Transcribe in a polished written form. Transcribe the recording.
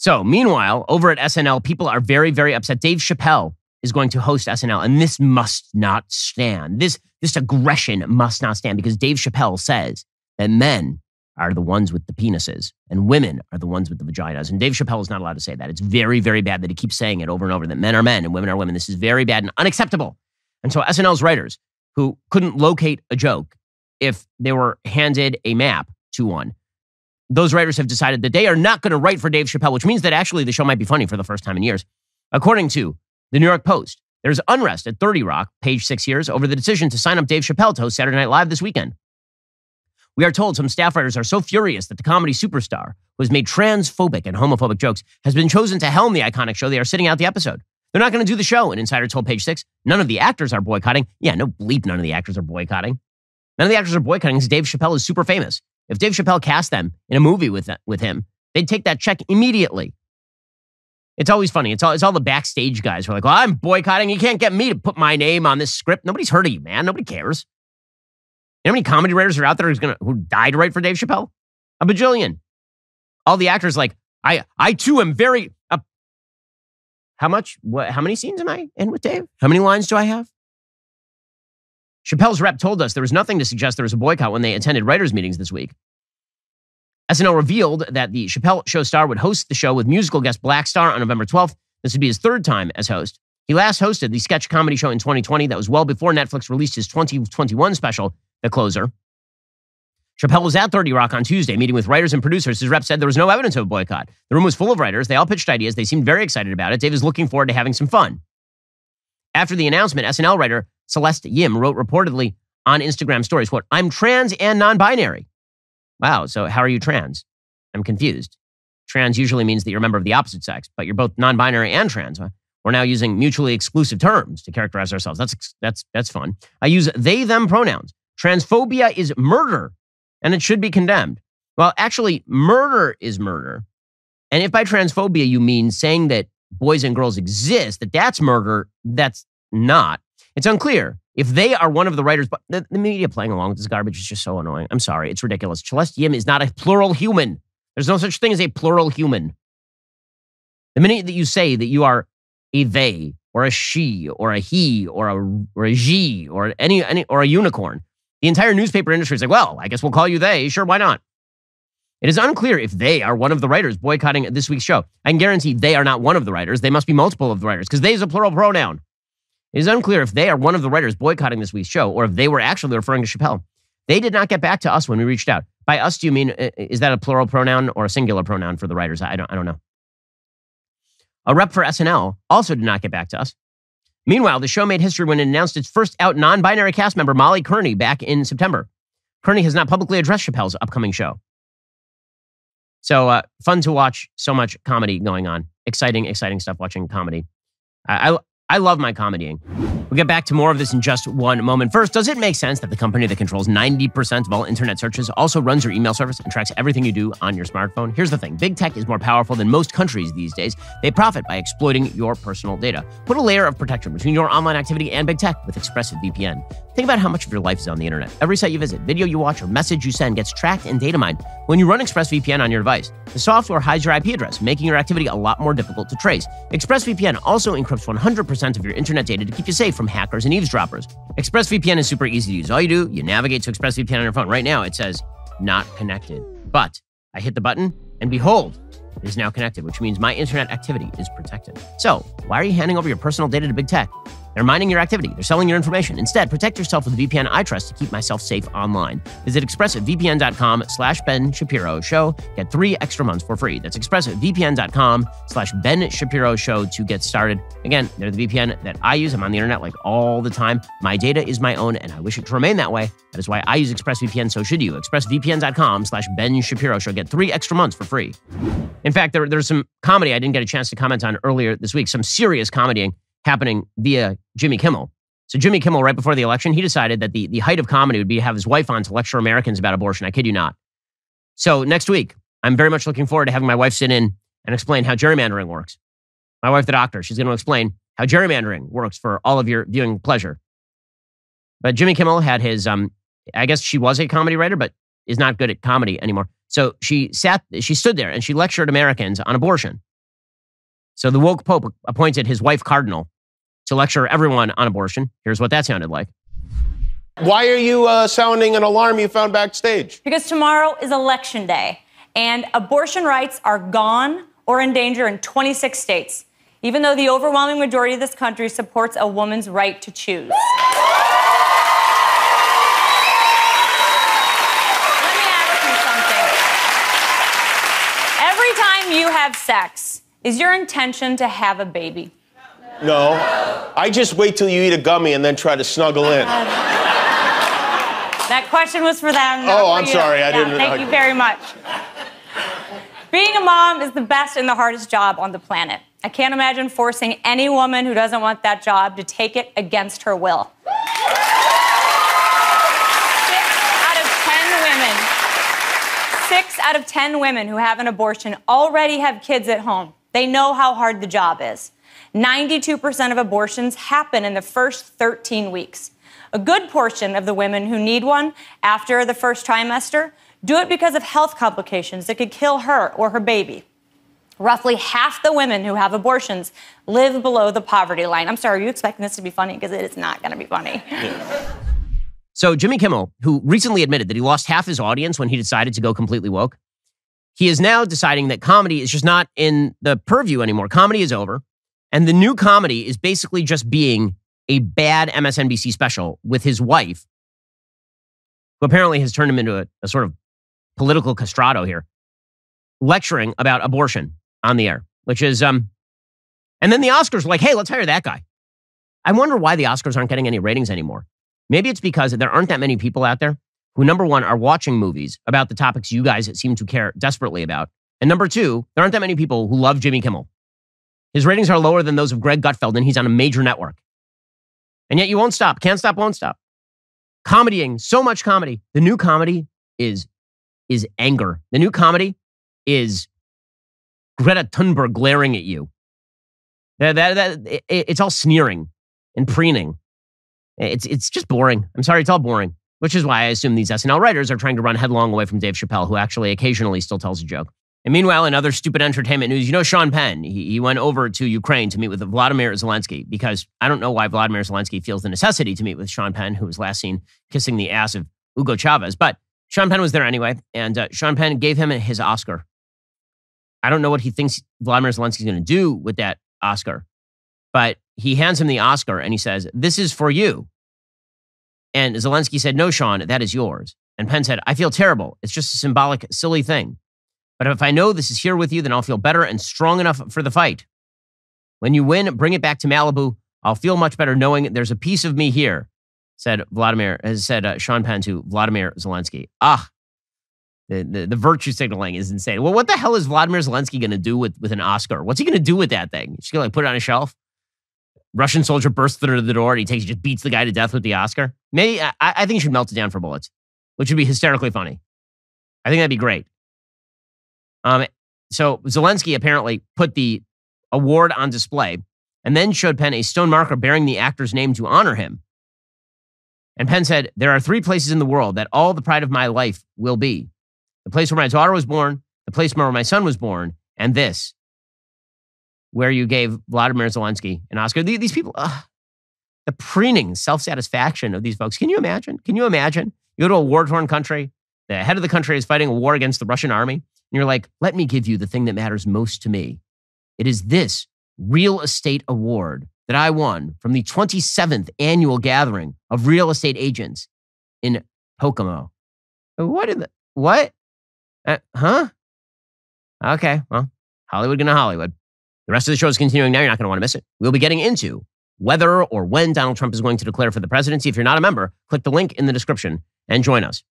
So meanwhile, over at SNL, people are very, very upset. Dave Chapelle is going to host SNL, and this must not stand. This aggression must not stand, because Dave Chapelle says that men are the ones with the penises and women are the ones with the vaginas. And Dave Chapelle is not allowed to say that. It's very, very bad that he keeps saying it over and over, that men are men and women are women. This is very bad and unacceptable. And so SNL's writers, who couldn't locate a joke if they were handed a map to one, those writers have decided that they are not going to write for Dave Chapelle, which means that actually the show might be funny for the first time in years. According to the New York Post, there's unrest at 30 Rock, page 6 years, over the decision to sign up Dave Chapelle to host Saturday Night Live this weekend. We are told some staff writers are so furious that the comedy superstar, who has made transphobic and homophobic jokes, has been chosen to helm the iconic show. They are sitting out the episode. They're not going to do the show, an insider told Page 6. None of the actors are boycotting. Yeah, no bleep, none of the actors are boycotting. None of the actors are boycotting because Dave Chapelle is super famous. If Dave Chapelle cast them in a movie with him, they'd take that check immediately. It's always funny. It's all the backstage guys who are like, well, I'm boycotting. You can't get me to put my name on this script. Nobody's heard of you, man. Nobody cares. You know how many comedy writers are out there who died to write for Dave Chapelle? A bajillion. All the actors like, I too am very... How many scenes am I in with Dave? How many lines do I have? Chappelle's rep told us there was nothing to suggest there was a boycott when they attended writers' meetings this week. SNL revealed that the Chappelle Show star would host the show with musical guest Black Star on November 12th. This would be his third time as host. He last hosted the sketch comedy show in 2020. That was well before Netflix released his 2021 special, The Closer. Chappelle was at 30 Rock on Tuesday, meeting with writers and producers. His rep said there was no evidence of a boycott. The room was full of writers. They all pitched ideas. They seemed very excited about it. Dave is looking forward to having some fun. After the announcement, SNL writer Celeste Yim wrote reportedly on Instagram stories, quote, I'm trans and non-binary. Wow, so how are you trans? I'm confused. Trans usually means that you're a member of the opposite sex, but you're both non-binary and trans. We're now using mutually exclusive terms to characterize ourselves. That's fun. I use they, them pronouns. Transphobia is murder, and it should be condemned. Well, actually, murder is murder. And if by transphobia you mean saying that boys and girls exist, that's murder, that's not. It's unclear if they are one of the writers, but the media playing along with this garbage is just so annoying. I'm sorry, it's ridiculous. Celeste Yim is not a plural human. There's no such thing as a plural human. The minute that you say that you are a they, or a she, or a he, or a she, or or a unicorn, the entire newspaper industry is like, well, I guess we'll call you they. Sure, why not? It is unclear if they are one of the writers boycotting this week's show. I can guarantee they are not one of the writers. They must be multiple of the writers, because they is a plural pronoun. It is unclear if they are one of the writers boycotting this week's show, or if they were actually referring to Chappelle. They did not get back to us when we reached out. By us, do you mean, is that a plural pronoun or a singular pronoun for the writers? I don't know. A rep for SNL also did not get back to us. Meanwhile, the show made history when it announced its first out non-binary cast member, Molly Kearney, back in September. Kearney has not publicly addressed Chappelle's upcoming show. So fun to watch, so much comedy going on. Exciting stuff watching comedy. I love my comedying. We'll get back to more of this in just one moment. First, does it make sense that the company that controls 90% of all internet searches also runs your email service and tracks everything you do on your smartphone? Here's the thing. Big tech is more powerful than most countries these days. They profit by exploiting your personal data. Put a layer of protection between your online activity and big tech with ExpressVPN. Think about how much of your life is on the internet. Every site you visit, video you watch, or message you send gets tracked and data mined. When you run ExpressVPN on your device, the software hides your IP address, making your activity a lot more difficult to trace. ExpressVPN also encrypts 100% of your internet data to keep you safe from hackers and eavesdroppers. ExpressVPN is super easy to use. All you do, you navigate to ExpressVPN on your phone. Right now, it says not connected. But I hit the button, and behold, it is now connected, which means my internet activity is protected. So, why are you handing over your personal data to big tech? They're mining your activity. They're selling your information. Instead, protect yourself with the VPN I trust to keep myself safe online. Visit expressvpn.com/Ben Shapiro Show. Get 3 extra months for free. That's expressvpn.com/Ben Shapiro Show to get started. Again, they're the VPN that I use. I'm on the internet like all the time. My data is my own, and I wish it to remain that way. That is why I use ExpressVPN, so should you. expressvpn.com/Ben Shapiro Show. Get 3 extra months for free. In fact, there's some comedy I didn't get a chance to comment on earlier this week. Some serious comedying happening via Jimmy Kimmel. So Jimmy Kimmel, right before the election, he decided that the height of comedy would be to have his wife on to lecture Americans about abortion. I kid you not. So next week, I'm very much looking forward to having my wife sit in and explain how gerrymandering works. My wife, the doctor, she's going to explain how gerrymandering works for all of your viewing pleasure. But Jimmy Kimmel had his, I guess she was a comedy writer, but is not good at comedy anymore. So she stood there and she lectured Americans on abortion. So the woke Pope appointed his wife cardinal to lecture everyone on abortion. Here's what that sounded like. Why are you sounding an alarm you found backstage? Because tomorrow is Election Day, and abortion rights are gone or in danger in 26 states, even though the overwhelming majority of this country supports a woman's right to choose. Let me ask you something. Every time you have sex, is your intention to have a baby? No. I just wait till you eat a gummy and then try to snuggle in. That question was for them. Oh, for I'm you. sorry. I didn't. Thank you very much. Being a mom is the best and the hardest job on the planet. I can't imagine forcing any woman who doesn't want that job to take it against her will. 6 out of 10 women who have an abortion already have kids at home. They know how hard the job is. 92% of abortions happen in the first 13 weeks. A good portion of the women who need one after the first trimester do it because of health complications that could kill her or her baby. Roughly half the women who have abortions live below the poverty line. I'm sorry, are you expecting this to be funny? Because it is not going to be funny. So Jimmy Kimmel, who recently admitted that he lost half his audience when he decided to go completely woke, he is now deciding that comedy is just not in the purview anymore. Comedy is over. And the new comedy is basically just being a bad MSNBC special with his wife, who apparently has turned him into a sort of political castrato here, lecturing about abortion on the air, which is, and then the Oscars were like, hey, let's hire that guy. I wonder why the Oscars aren't getting any ratings anymore. Maybe it's because there aren't that many people out there who, number one, are watching movies about the topics you guys seem to care desperately about. And number two, there aren't that many people who love Jimmy Kimmel. His ratings are lower than those of Greg Gutfeld, and he's on a major network. And yet you won't stop. Can't stop, won't stop. Comedying, so much comedy. The new comedy is anger. The new comedy is Greta Thunberg glaring at you. It's all sneering and preening. It's just boring. I'm sorry, it's all boring. Which is why I assume these SNL writers are trying to run headlong away from Dave Chapelle, who actually occasionally still tells a joke. And meanwhile, in other stupid entertainment news, you know Sean Penn, he went over to Ukraine to meet with Vladimir Zelensky, because I don't know why Vladimir Zelensky feels the necessity to meet with Sean Penn, who was last seen kissing the ass of Hugo Chavez. But Sean Penn was there anyway, and Sean Penn gave him his Oscar. I don't know what he thinks Vladimir Zelensky is going to do with that Oscar, but he hands him the Oscar and he says, "This is for you." And Zelensky said, "No, Sean, that is yours." And Penn said, "I feel terrible. It's just a symbolic, silly thing. But if I know this is here with you, then I'll feel better and strong enough for the fight. When you win, bring it back to Malibu. I'll feel much better knowing there's a piece of me here," said Sean Penn to Vladimir Zelensky. The virtue signaling is insane. Well, what the hell is Vladimir Zelensky going to do with an Oscar? What's he going to do with that thing? He's going to put it on a shelf? Russian soldier bursts through the door and he just beats the guy to death with the Oscar? Maybe, I think he should melt it down for bullets, which would be hysterically funny. I think that'd be great. So Zelensky apparently put the award on display and then showed Penn a stone marker bearing the actor's name to honor him. And Penn said, "There are 3 places in the world that all the pride of my life will be. The place where my daughter was born, the place where my son was born, and this, where you gave Vladimir Zelensky an Oscar." These people, the preening self-satisfaction of these folks. Can you imagine? Can you imagine? You go to a war-torn country. The head of the country is fighting a war against the Russian army. And you're like, "Let me give you the thing that matters most to me. It is this real estate award that I won from the 27th annual gathering of real estate agents in Pocomo." What? Huh? Okay, well, Hollywood gonna Hollywood. The rest of the show is continuing now. You're not going to want to miss it. We'll be getting into whether or when Donald Trump is going to declare for the presidency. If you're not a member, click the link in the description and join us.